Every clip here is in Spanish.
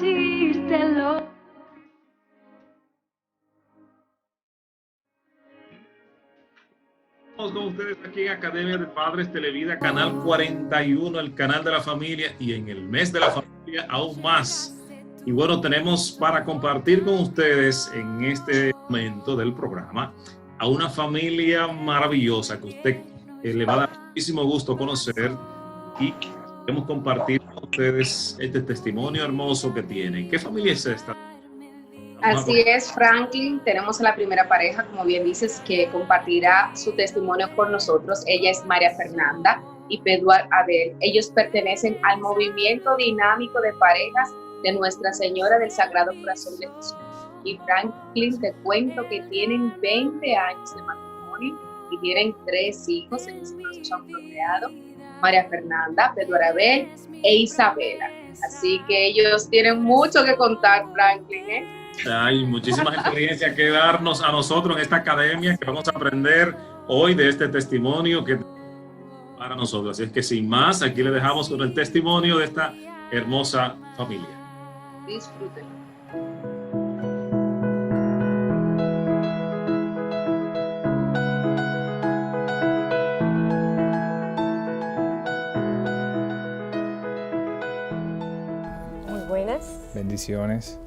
decírtelo. Estamos con ustedes aquí en Academia de Padres Televida, Canal 41, el canal de la familia, y en el mes de la familia aún más. Y bueno, tenemos para compartir con ustedes en este momento del programa a una familia maravillosa que usted le va a dar muchísimo gusto conocer, y queremos compartir con ustedes este testimonio hermoso que tienen. ¿Qué familia es esta? Así es, Franklin. Tenemos a la primera pareja, como bien dices, que compartirá su testimonio con nosotros. Ella es María Fernanda y Pedro Abel. Ellos pertenecen al movimiento dinámico de parejas de Nuestra Señora del Sagrado Corazón de Jesús. Y Franklin, te cuento que tienen 20 años de matrimonio y tienen 3 hijos. En ese proceso han procreado: María Fernanda, Pedro Abel e Isabela. Así que ellos tienen mucho que contar, Franklin, ¿eh? Hay muchísimas experiencias que darnos a nosotros en esta academia, que vamos a aprender hoy de este testimonio que para nosotros. Así es que sin más, aquí le dejamos con el testimonio de esta hermosa familia. Disfruten. Muy buenas. Bendiciones.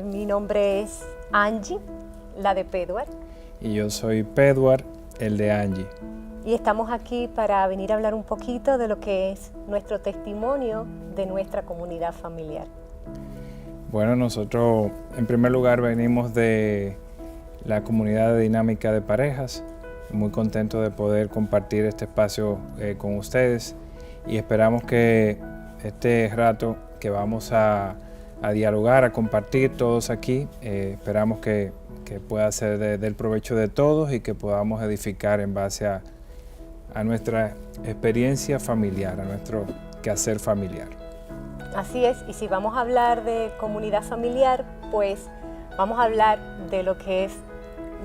Mi nombre es Angie, la de Pedward. Y yo soy Pedward, el de Angie. Y estamos aquí para venir a hablar un poquito de lo que es nuestro testimonio de nuestra comunidad familiar. Bueno, nosotros en primer lugar venimos de la comunidad dinámica de parejas. Muy contentos de poder compartir este espacio con ustedes, y esperamos que este rato que vamos a dialogar, a compartir todos aquí, esperamos que pueda ser del provecho de todos y que podamos edificar en base a nuestra experiencia familiar, a nuestro quehacer familiar. Así es, y si vamos a hablar de comunidad familiar, pues vamos a hablar de lo que es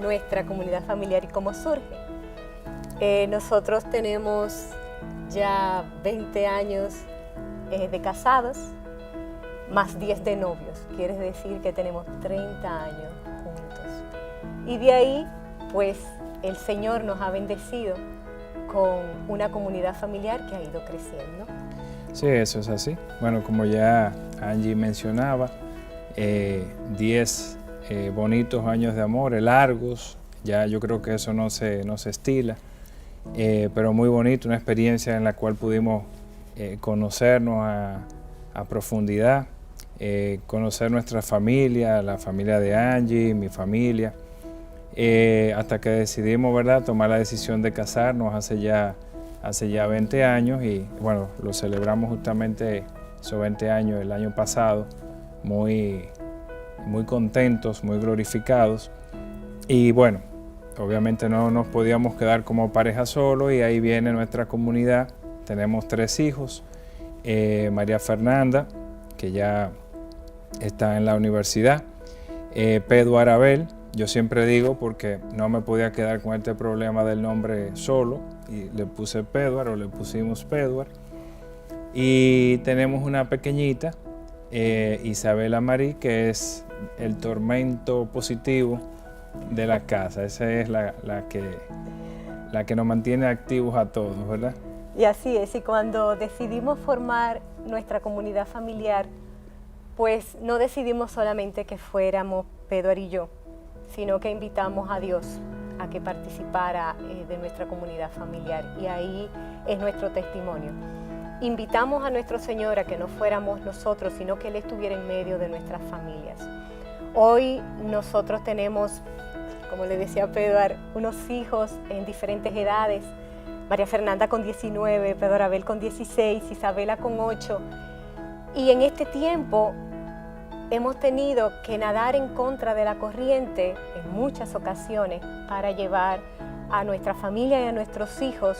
nuestra comunidad familiar y cómo surge. Nosotros tenemos ya 20 años de casados, más 10 de novios, quiere decir que tenemos 30 años juntos. Y de ahí, pues, el Señor nos ha bendecido con una comunidad familiar que ha ido creciendo. Sí, eso es así. Bueno, como ya Angie mencionaba, 10 bonitos años de amor, largos, ya yo creo que eso no se estila, pero muy bonito, una experiencia en la cual pudimos conocernos a profundidad. Conocer nuestra familia, la familia de Angie, mi familia, hasta que decidimos, ¿verdad?, tomar la decisión de casarnos hace ya 20 años, y bueno, lo celebramos justamente esos 20 años el año pasado, muy contentos, muy glorificados. Y bueno, obviamente no nos podíamos quedar como pareja solo, y ahí viene nuestra comunidad. Tenemos 3 hijos, María Fernanda, que ya está en la universidad, Pedro Abel, yo siempre digo porque no me podía quedar con este problema del nombre solo, y le puse Pedro, o le pusimos Pedro. Y tenemos una pequeñita, Isabela Marí, que es el tormento positivo de la casa. Esa es la que nos mantiene activos a todos, ¿verdad? Y así es, y cuando decidimos formar nuestra comunidad familiar, pues no decidimos solamente que fuéramos Pedro y yo, sino que invitamos a Dios a que participara de nuestra comunidad familiar, y ahí es nuestro testimonio. Invitamos a nuestro Señor a que no fuéramos nosotros, sino que Él estuviera en medio de nuestras familias. Hoy nosotros tenemos, como le decía Pedro, unos hijos en diferentes edades. María Fernanda con 19, Pedro Abel con 16, Isabela con 8. Y en este tiempo hemos tenido que nadar en contra de la corriente en muchas ocasiones para llevar a nuestra familia y a nuestros hijos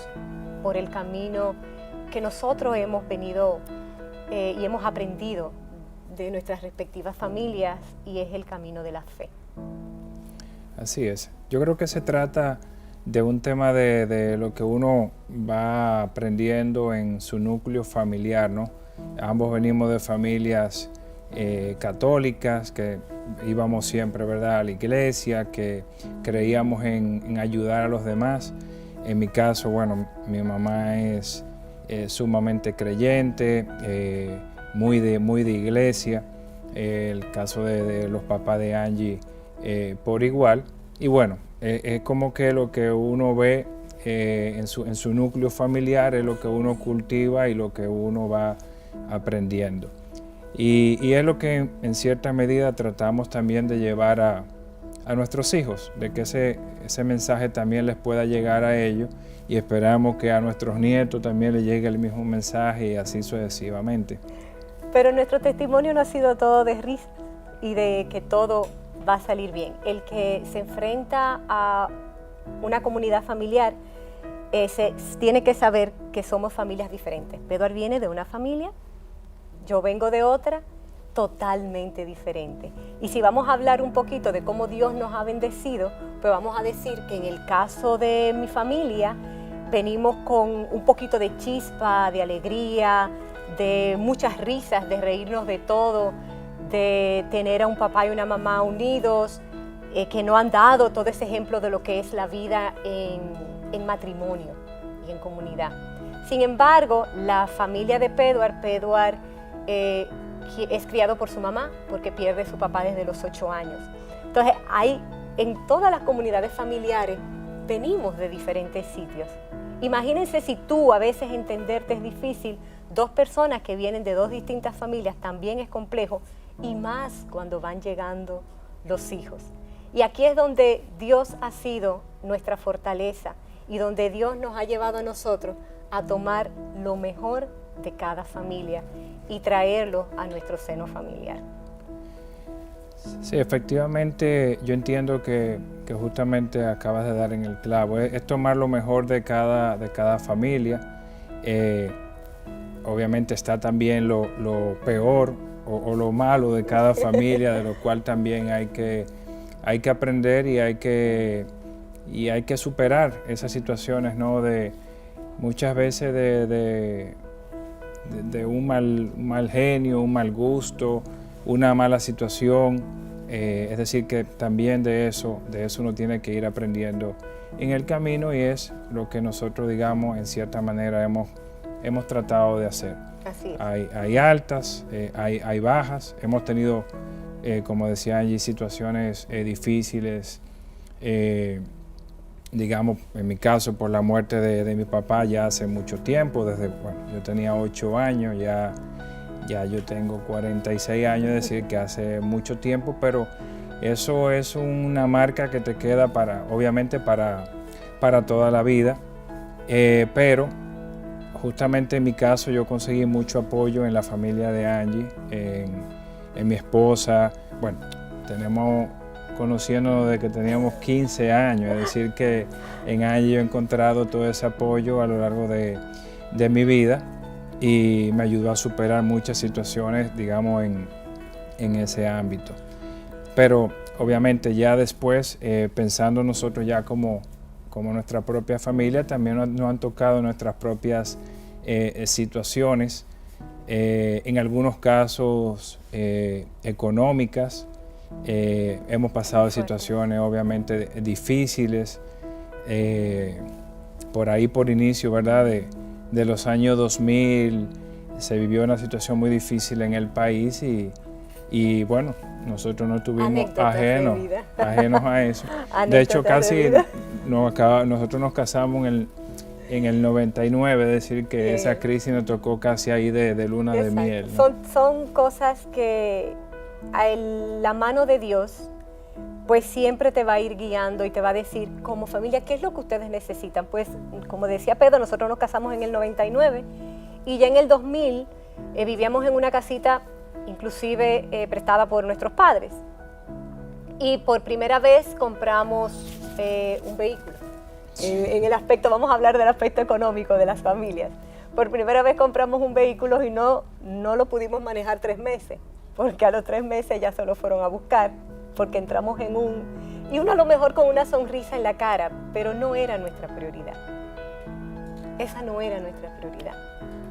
por el camino que nosotros hemos venido y hemos aprendido de nuestras respectivas familias, y es el camino de la fe. Así es. Yo creo que se trata de un tema de lo que uno va aprendiendo en su núcleo familiar, ¿no? Ambos venimos de familias católicas, que íbamos siempre, ¿verdad?, a la iglesia, que creíamos en ayudar a los demás. En mi caso, bueno, mi mamá es sumamente creyente, muy de iglesia. El caso de los papás de Angie por igual. Y bueno, es como que lo que uno ve en su núcleo familiar es lo que uno cultiva y lo que uno va aprendiendo. Y es lo que en cierta medida tratamos también de llevar a nuestros hijos, de que ese mensaje también les pueda llegar a ellos, y esperamos que a nuestros nietos también les llegue el mismo mensaje y así sucesivamente. Pero nuestro testimonio no ha sido todo de risa y de que todo va a salir bien. El que se enfrenta a una comunidad familiar tiene que saber que somos familias diferentes. Pedro viene de una familia, yo vengo de otra, totalmente diferente. Y si vamos a hablar un poquito de cómo Dios nos ha bendecido, pues vamos a decir que en el caso de mi familia, venimos con un poquito de chispa, de alegría, de muchas risas, de reírnos de todo, de tener a un papá y una mamá unidos, que nos han dado todo ese ejemplo de lo que es la vida en matrimonio y en comunidad. Sin embargo, la familia de Pedro es criado por su mamá, porque pierde a su papá desde los 8 años. Entonces, en todas las comunidades familiares venimos de diferentes sitios. Imagínense si tú a veces entenderte es difícil, 2 personas que vienen de 2 distintas familias también es complejo, y más cuando van llegando los hijos. Y aquí es donde Dios ha sido nuestra fortaleza y donde Dios nos ha llevado a nosotros a tomar lo mejor de cada familia y traerlo a nuestro seno familiar. Sí, efectivamente, yo entiendo que justamente acabas de dar en el clavo. Es tomar lo mejor de cada familia. Obviamente está también lo peor o lo malo de cada familia, de lo cual también hay que aprender y hay que superar esas situaciones, ¿no? De muchas veces de un mal genio, un mal gusto, una mala situación. Es decir, que también de eso uno tiene que ir aprendiendo en el camino, y es lo que nosotros, digamos, en cierta manera hemos tratado de hacer. Así es. Hay altas, hay bajas. Hemos tenido, como decía Angie, situaciones difíciles. Digamos, en mi caso, por la muerte de mi papá ya hace mucho tiempo, yo tenía 8 años, ya yo tengo 46 años, es decir, que hace mucho tiempo, pero eso es una marca que te queda obviamente para toda la vida. Pero justamente en mi caso yo conseguí mucho apoyo en la familia de Angie, en mi esposa. Bueno, tenemos conociéndonos desde que teníamos 15 años, es decir que en Angie yo he encontrado todo ese apoyo a lo largo de mi vida, y me ayudó a superar muchas situaciones, digamos, en ese ámbito. Pero obviamente ya después, pensando nosotros ya como nuestra propia familia, también nos han tocado nuestras propias situaciones, en algunos casos económicas. Hemos pasado situaciones obviamente difíciles, por inicio, ¿verdad?, de los años 2000 se vivió una situación muy difícil en el país, y bueno, nosotros no estuvimos ajenos a eso. De hecho, casi nosotros nos casamos en el 99, es decir, que esa crisis nos tocó casi ahí de luna de miel, ¿no? Son cosas que la mano de Dios pues siempre te va a ir guiando y te va a decir como familia qué es lo que ustedes necesitan. Pues como decía Pedro, nosotros nos casamos en el 99 y ya en el 2000 vivíamos en una casita inclusive prestada por nuestros padres, y por primera vez compramos un vehículo. En el aspecto, vamos a hablar del aspecto económico de las familias. Por primera vez compramos un vehículo y no lo pudimos manejar 3 meses, porque a los 3 meses ya se lo fueron a buscar, porque entramos y uno a lo mejor con una sonrisa en la cara, pero no era nuestra prioridad. Esa no era nuestra prioridad.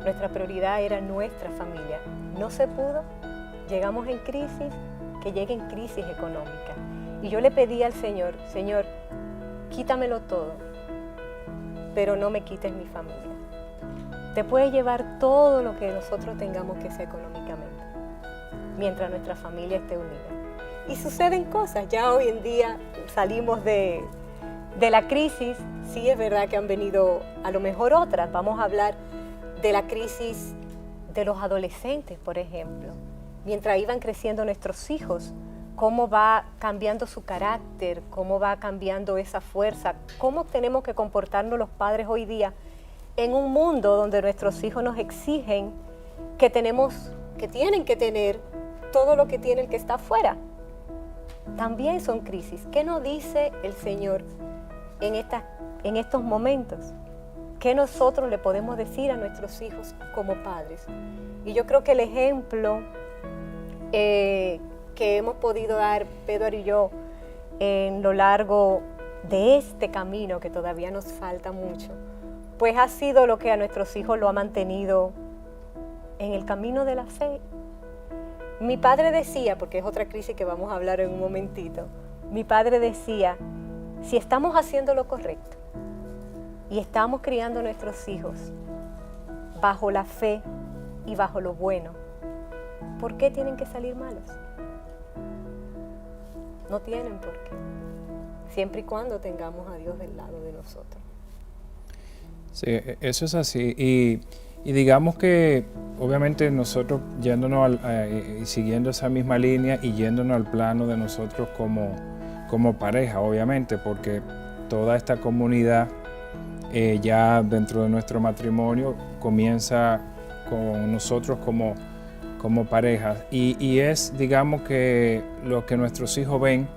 Nuestra prioridad era nuestra familia. No se pudo, llegamos en crisis, que llegue en crisis económica. Y yo le pedí al Señor, Señor, quítamelo todo, pero no me quites mi familia. Te puedes llevar todo lo que nosotros tengamos que hacer económicamente, mientras nuestra familia esté unida. Y suceden cosas, ya hoy en día salimos de la crisis. Sí, es verdad que han venido a lo mejor otras. Vamos a hablar de la crisis de los adolescentes, por ejemplo. Mientras iban creciendo nuestros hijos, cómo va cambiando su carácter, cómo va cambiando esa fuerza, cómo tenemos que comportarnos los padres hoy día en un mundo donde nuestros hijos nos exigen que tienen que tener todo lo que tiene el que está afuera. También son crisis. ¿Qué nos dice el Señor en estos momentos? ¿Qué nosotros le podemos decir a nuestros hijos como padres? Y yo creo que el ejemplo que hemos podido dar, Pedro y yo, en lo largo de este camino, que todavía nos falta mucho, pues ha sido lo que a nuestros hijos lo ha mantenido en el camino de la fe. Mi padre decía, porque es otra crisis que vamos a hablar en un momentito, mi padre decía, si estamos haciendo lo correcto y estamos criando a nuestros hijos bajo la fe y bajo lo bueno, ¿por qué tienen que salir malos? No tienen por qué, siempre y cuando tengamos a Dios del lado de nosotros. Sí, eso es así. Y digamos que obviamente nosotros yéndonos y siguiendo esa misma línea y yéndonos al plano de nosotros como pareja, obviamente, porque toda esta comunidad ya dentro de nuestro matrimonio comienza con nosotros como pareja y es, digamos, que lo que nuestros hijos ven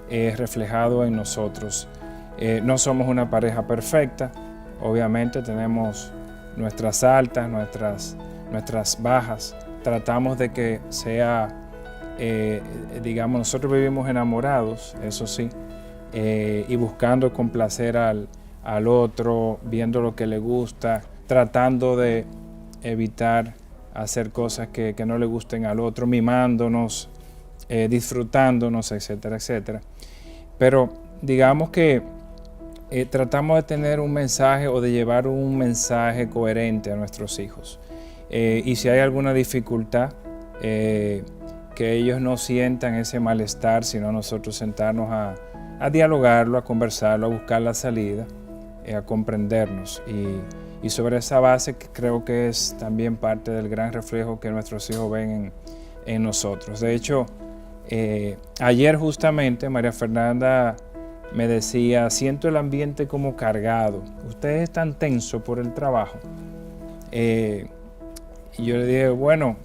es reflejado en nosotros. No somos una pareja perfecta, obviamente tenemos nuestras altas, nuestras bajas. Tratamos de que sea, digamos, nosotros vivimos enamorados, eso sí, y buscando complacer al otro, viendo lo que le gusta, tratando de evitar hacer cosas que no le gusten al otro, mimándonos, disfrutándonos, etcétera, etcétera. Pero digamos que tratamos de tener un mensaje o de llevar un mensaje coherente a nuestros hijos. Y si hay alguna dificultad, que ellos no sientan ese malestar, sino nosotros sentarnos a dialogarlo, a conversarlo, a buscar la salida, a comprendernos. Y sobre esa base creo que es también parte del gran reflejo que nuestros hijos ven en nosotros. De hecho, ayer justamente María Fernanda me decía, siento el ambiente como cargado, ustedes están tensos por el trabajo. Y yo le dije, bueno,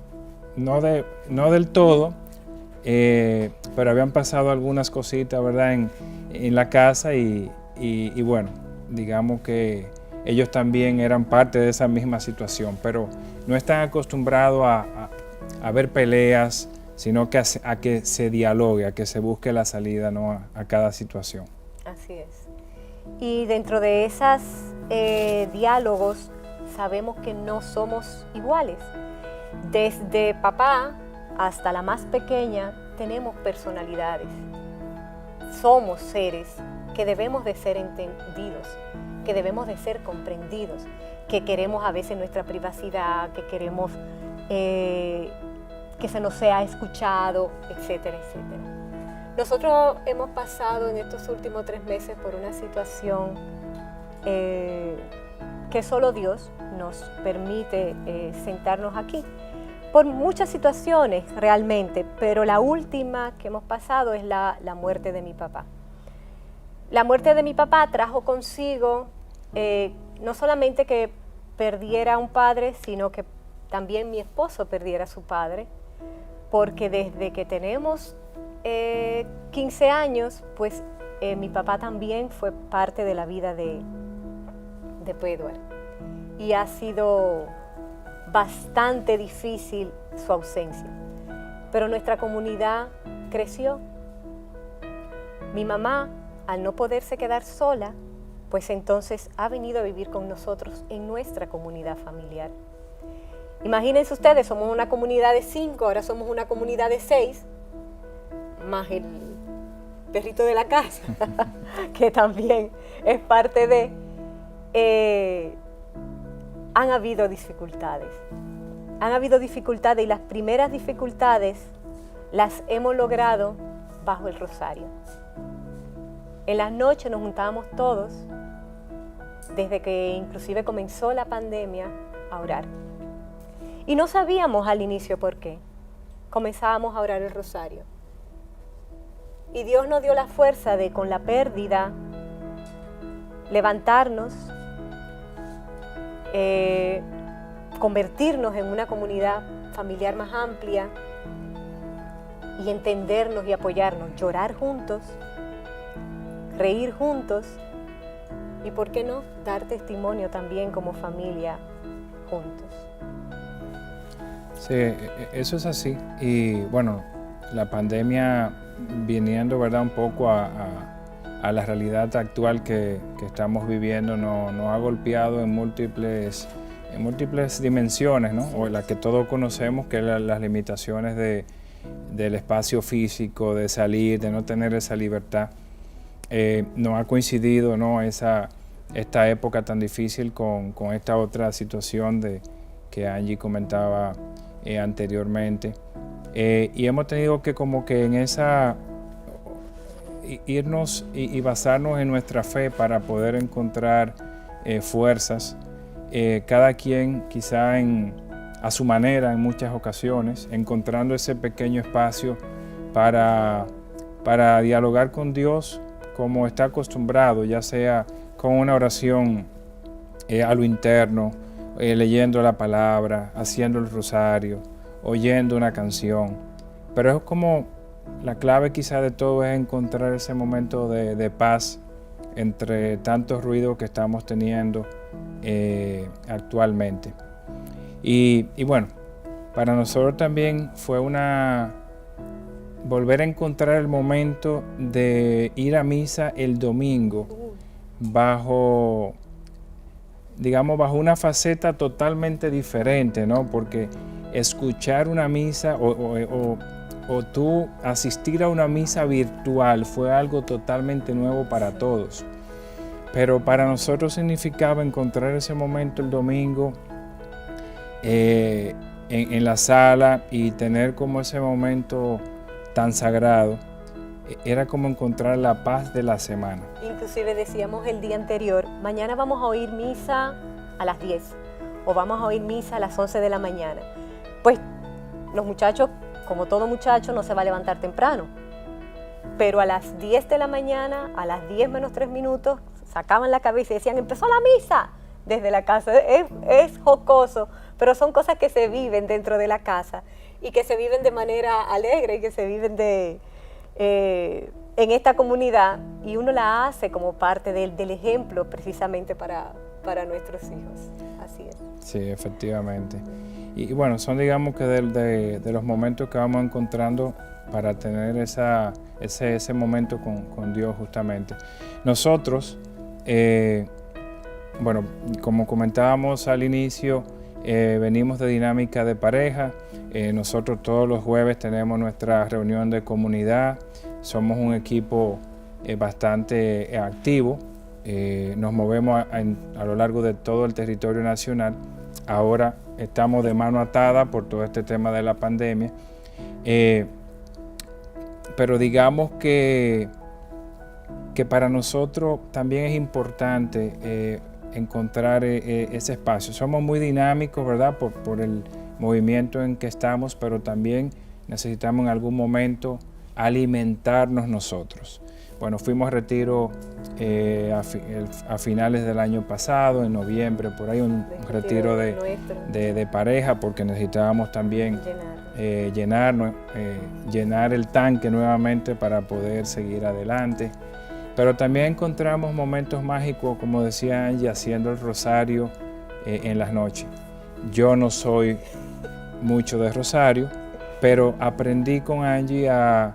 no del todo, pero habían pasado algunas cositas, ¿verdad?, en la casa y bueno, digamos que ellos también eran parte de esa misma situación, pero no están acostumbrados a ver peleas, sino que a que se dialogue, a que se busque la salida, ¿no?, a cada situación. Así es. Y dentro de esos diálogos sabemos que no somos iguales. Desde papá hasta la más pequeña tenemos personalidades. Somos seres que debemos de ser entendidos, que debemos de ser comprendidos, que queremos a veces nuestra privacidad, que queremos que se nos sea escuchado, etcétera, etcétera. Nosotros hemos pasado en estos últimos 3 meses por una situación que solo Dios nos permite sentarnos aquí. Por muchas situaciones realmente, pero la última que hemos pasado es la muerte de mi papá. La muerte de mi papá trajo consigo no solamente que perdiera un padre, sino que también mi esposo perdiera a su padre, porque desde que tenemos 15 años, pues mi papá también fue parte de la vida de Pedro. Y ha sido bastante difícil su ausencia. Pero nuestra comunidad creció. Mi mamá, al no poderse quedar sola, pues entonces ha venido a vivir con nosotros en nuestra comunidad familiar. Imagínense ustedes, somos una comunidad de 5, ahora somos una comunidad de 6, más el perrito de la casa, que también es parte de... han habido dificultades. Y las primeras dificultades las hemos logrado bajo el rosario. En las noches nos juntábamos todos, desde que inclusive comenzó la pandemia, a orar. Y no sabíamos al inicio por qué. Comenzábamos a orar el rosario. Y Dios nos dio la fuerza de, con la pérdida, levantarnos, convertirnos en una comunidad familiar más amplia y entendernos y apoyarnos, llorar juntos, reír juntos y, ¿por qué no?, dar testimonio también como familia juntos. Sí, eso es así. Y bueno, la pandemia viniendo, ¿verdad?, un poco a la realidad actual que estamos viviendo, nos ha golpeado en múltiples dimensiones, ¿no? O la que todos conocemos, que es las limitaciones del espacio físico, de salir, de no tener esa libertad. Nos ha coincidido, ¿no?, esta época tan difícil con esta otra situación que Angie comentaba anteriormente. Y hemos tenido que como que en esa irnos y basarnos en nuestra fe para poder encontrar fuerzas, cada quien quizá a su manera en muchas ocasiones, encontrando ese pequeño espacio para dialogar con Dios como está acostumbrado, ya sea con una oración a lo interno, leyendo la palabra, haciendo el rosario, oyendo una canción. Pero es como la clave quizá de todo es encontrar ese momento de paz entre tanto ruido que estamos teniendo actualmente. Y bueno, para nosotros también fue volver a encontrar el momento de ir a misa el domingo bajo una faceta totalmente diferente, ¿no? Porque escuchar una misa o tú asistir a una misa virtual fue algo totalmente nuevo para todos. Pero para nosotros significaba encontrar ese momento el domingo en la sala y tener como ese momento tan sagrado. Era como encontrar la paz de la semana. Inclusive decíamos el día anterior, mañana vamos a oír misa a las 10 o vamos a oír misa a las 11 de la mañana. Pues los muchachos, como todo muchacho, no se va a levantar temprano. Pero a las 10 de la mañana, a las 10 menos 3 minutos, sacaban la cabeza y decían, empezó la misa desde la casa. Es jocoso, pero son cosas que se viven dentro de la casa y que se viven de manera alegre y que se viven en esta comunidad, y uno la hace como parte del ejemplo precisamente para nuestros hijos. Así es. Sí, efectivamente. Y bueno, son digamos que de los momentos que vamos encontrando para tener ese momento con Dios justamente. Nosotros, bueno, como comentábamos al inicio, venimos de dinámica de pareja. Nosotros todos los jueves tenemos nuestra reunión de comunidad. Somos un equipo bastante activo. Nos movemos a lo largo de todo el territorio nacional. Ahora estamos de mano atada por todo este tema de la pandemia. Pero digamos que para nosotros también es importante encontrar ese espacio. Somos muy dinámicos, ¿verdad? Por el movimiento en que estamos, pero también necesitamos en algún momento alimentarnos nosotros. Bueno, fuimos a retiro a finales del año pasado, en noviembre, por ahí un retiro de pareja, porque necesitábamos también llenar el tanque nuevamente para poder seguir adelante. Pero también encontramos momentos mágicos, como decía Angie, haciendo el rosario en las noches. Yo no soy mucho de rosario, pero aprendí con Angie a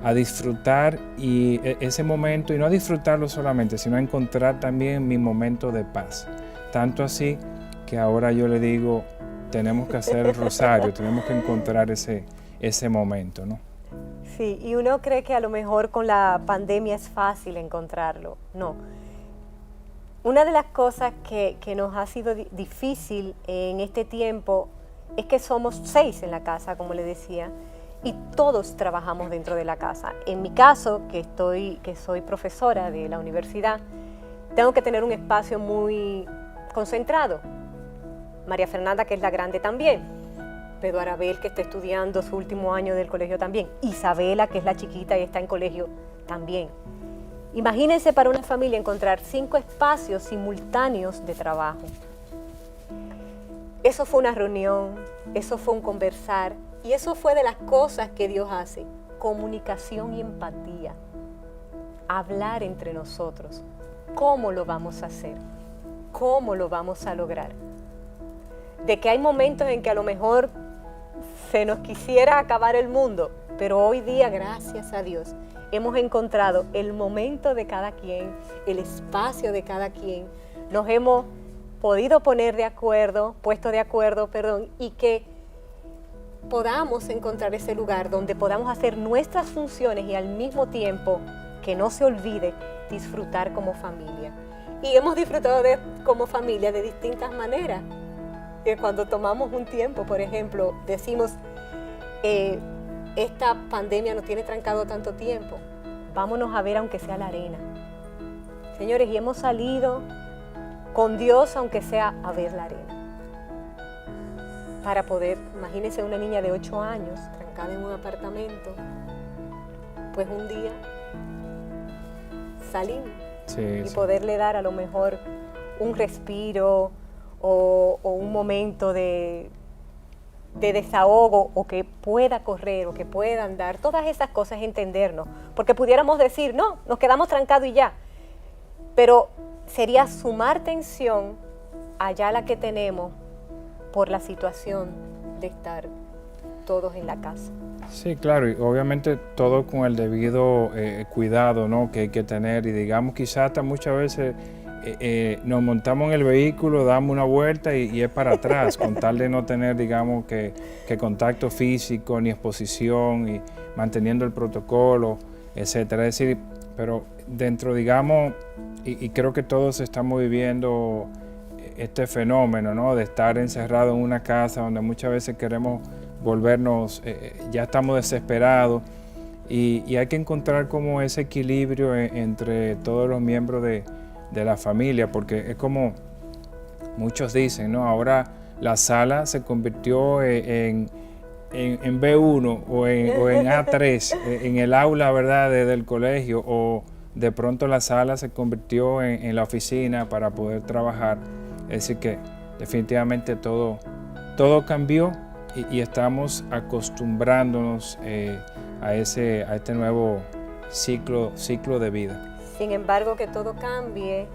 a disfrutar y ese momento, y no a disfrutarlo solamente, sino a encontrar también mi momento de paz. Tanto así que ahora yo le digo, tenemos que hacer el rosario, tenemos que encontrar ese momento, ¿no? Sí, y uno cree que a lo mejor con la pandemia es fácil encontrarlo. No. Una de las cosas que nos ha sido difícil en este tiempo es que somos 6 en la casa, como le decía, y todos trabajamos dentro de la casa. En mi caso, que soy profesora de la universidad, tengo que tener un espacio muy concentrado. María Fernanda, que es la grande, también. Pedro Arabel, que está estudiando su último año del colegio, también. Isabela, que es la chiquita y está en colegio, también. Imagínense para una familia encontrar 5 espacios simultáneos de trabajo. Eso fue una reunión, eso fue un conversar, y eso fue de las cosas que Dios hace. Comunicación y empatía. Hablar entre nosotros. ¿Cómo lo vamos a hacer? ¿Cómo lo vamos a lograr? De que hay momentos en que a lo mejor se nos quisiera acabar el mundo, pero hoy día, gracias a Dios, hemos encontrado el momento de cada quien, el espacio de cada quien, nos hemos podido puesto de acuerdo, y que podamos encontrar ese lugar donde podamos hacer nuestras funciones y al mismo tiempo, que no se olvide, disfrutar como familia. Y hemos disfrutado como familia de distintas maneras. Cuando tomamos un tiempo, por ejemplo, decimos, esta pandemia nos tiene trancado tanto tiempo, vámonos a ver aunque sea la arena. Señores, y hemos salido con Dios aunque sea a ver la arena. Para poder, imagínense una niña de 8 años trancada en un apartamento, pues un día salimos y poderle dar a lo mejor un respiro, o un momento de desahogo, o que pueda correr, o que pueda andar, todas esas cosas, entendernos, porque pudiéramos decir, no, nos quedamos trancados y ya, pero sería sumar tensión allá la que tenemos por la situación de estar todos en la casa. Sí, claro, y obviamente todo con el debido cuidado, ¿no?, que hay que tener, y digamos quizás hasta muchas veces nos montamos en el vehículo, damos una vuelta y es para atrás, con tal de no tener, digamos, que contacto físico ni exposición, y manteniendo el protocolo, etcétera. Es decir, pero dentro, digamos, y creo que todos estamos viviendo este fenómeno, ¿no?, de estar encerrado en una casa donde muchas veces queremos volvernos, ya estamos desesperados, y hay que encontrar como ese equilibrio entre todos los miembros de la familia, porque es como muchos dicen, ¿no?, ahora la sala se convirtió en B1 o en A3, en el aula, ¿verdad?, del colegio, o de pronto la sala se convirtió en la oficina para poder trabajar. Es decir que definitivamente todo cambió, y estamos acostumbrándonos a este nuevo ciclo de vida. Sin embargo, que todo cambie,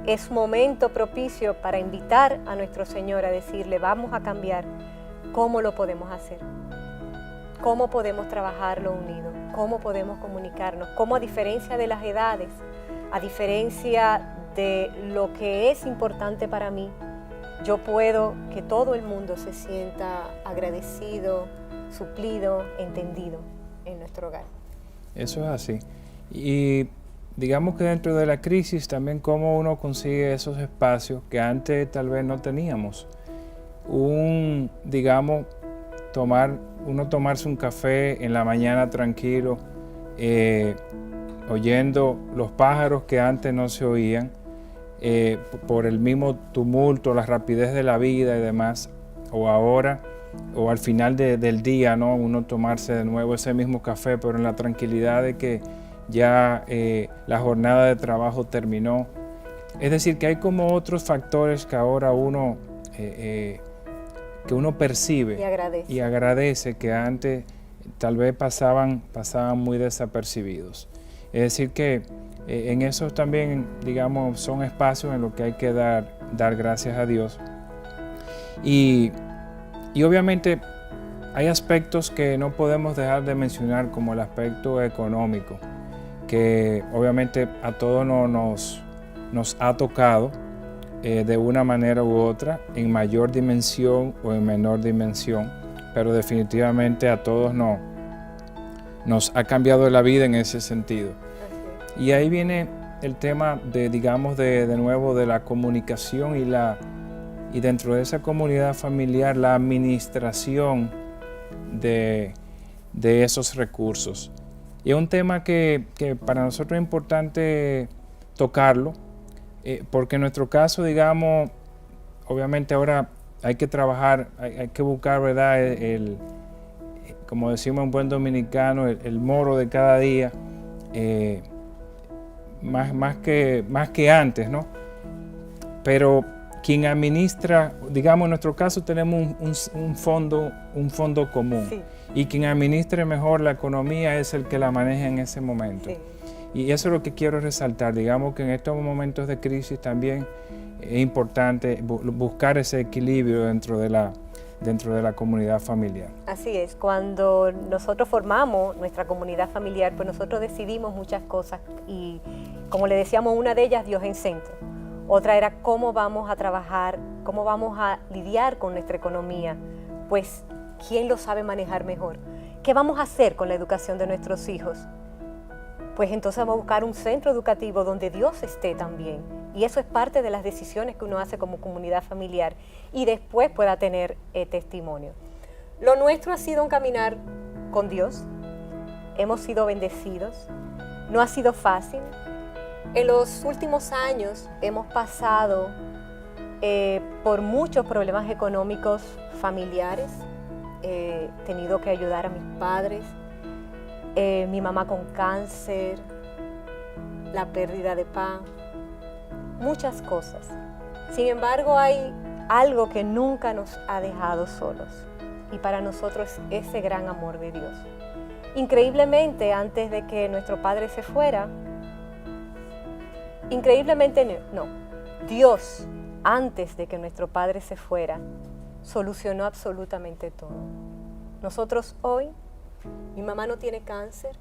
es momento propicio para invitar a nuestro Señor a decirle, vamos a cambiar. ¿Cómo lo podemos hacer? ¿Cómo podemos trabajarlo unido? ¿Cómo podemos comunicarnos? ¿Cómo, a diferencia de las edades, a diferencia de lo que es importante para mí, yo puedo que todo el mundo se sienta agradecido, suplido, entendido en nuestro hogar? Eso es así. Y digamos que dentro de la crisis también, cómo uno consigue esos espacios que antes tal vez no teníamos. Digamos, tomarse un café en la mañana tranquilo, oyendo los pájaros que antes no se oían, por el mismo tumulto, la rapidez de la vida y demás, o ahora, o al final del día, ¿no?, uno tomarse de nuevo ese mismo café, pero en la tranquilidad de que ya la jornada de trabajo terminó. Es decir, que hay como otros factores que ahora uno percibe y agradece que antes tal vez pasaban muy desapercibidos. Es decir que en esos también, digamos, son espacios en los que hay que dar gracias a Dios. Y obviamente hay aspectos que no podemos dejar de mencionar, como el aspecto económico, que obviamente a todos nos ha tocado de una manera u otra, en mayor dimensión o en menor dimensión, pero definitivamente a todos nos ha cambiado la vida en ese sentido. Y ahí viene el tema de, digamos, de nuevo de la comunicación y dentro de esa comunidad familiar la administración de esos recursos. Y es un tema que para nosotros es importante tocarlo, porque en nuestro caso, digamos, obviamente ahora hay que trabajar, hay que buscar, ¿verdad?, como decimos en buen dominicano, el moro de cada día, más que antes, ¿no? Pero quien administra, digamos, en nuestro caso tenemos un fondo común. Sí. Y quien administre mejor la economía es el que la maneja en ese momento. Sí. Y eso es lo que quiero resaltar. Digamos que en estos momentos de crisis también es importante buscar ese equilibrio dentro de la comunidad familiar. Así es. Cuando nosotros formamos nuestra comunidad familiar, pues nosotros decidimos muchas cosas y, como le decíamos, una de ellas, Dios en centro. Otra era cómo vamos a trabajar, cómo vamos a lidiar con nuestra economía. Pues, ¿quién lo sabe manejar mejor? ¿Qué vamos a hacer con la educación de nuestros hijos? Pues entonces vamos a buscar un centro educativo donde Dios esté también. Y eso es parte de las decisiones que uno hace como comunidad familiar y después pueda tener testimonio. Lo nuestro ha sido un caminar con Dios. Hemos sido bendecidos. No ha sido fácil. En los últimos años hemos pasado por muchos problemas económicos familiares. He tenido que ayudar a mis padres, mi mamá con cáncer, la pérdida de pan, muchas cosas. Sin embargo, hay algo que nunca nos ha dejado solos y para nosotros es ese gran amor de Dios. Increíblemente, antes de que nuestro padre se fuera, Dios, antes de que nuestro padre se fuera, solucionó absolutamente todo. Nosotros hoy, mi mamá no tiene cáncer,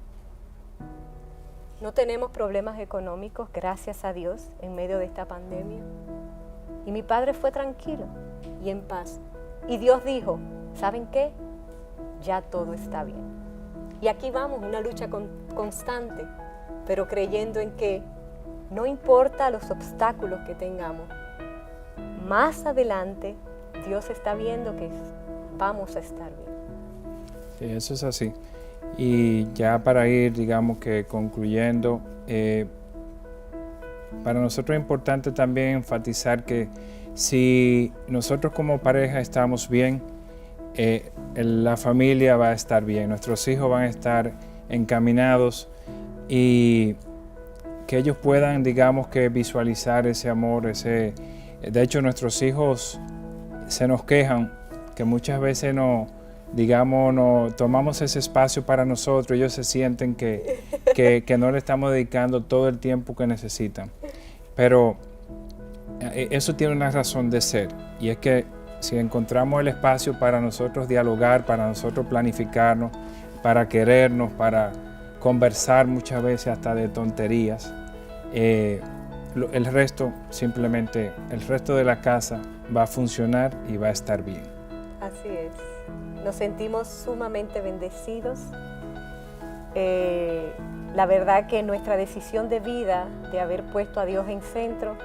no tenemos problemas económicos, gracias a Dios, en medio de esta pandemia. Y mi padre fue tranquilo y en paz. Y Dios dijo, ¿saben qué? Ya todo está bien. Y aquí vamos, una lucha constante, pero creyendo en que no importa los obstáculos que tengamos, más adelante Dios está viendo que vamos a estar bien. Sí, eso es así. Y ya para ir, digamos que concluyendo, para nosotros es importante también enfatizar que si nosotros como pareja estamos bien, la familia va a estar bien, nuestros hijos van a estar encaminados y que ellos puedan, digamos que visualizar ese amor, de hecho nuestros hijos se nos quejan que muchas veces no tomamos ese espacio para nosotros, ellos se sienten que no le estamos dedicando todo el tiempo que necesitan. Pero eso tiene una razón de ser, y es que si encontramos el espacio para nosotros dialogar, para nosotros planificarnos, para querernos, para conversar muchas veces hasta de tonterías, el resto de la casa va a funcionar y va a estar bien. Así es. Nos sentimos sumamente bendecidos. La verdad que nuestra decisión de vida de haber puesto a Dios en centro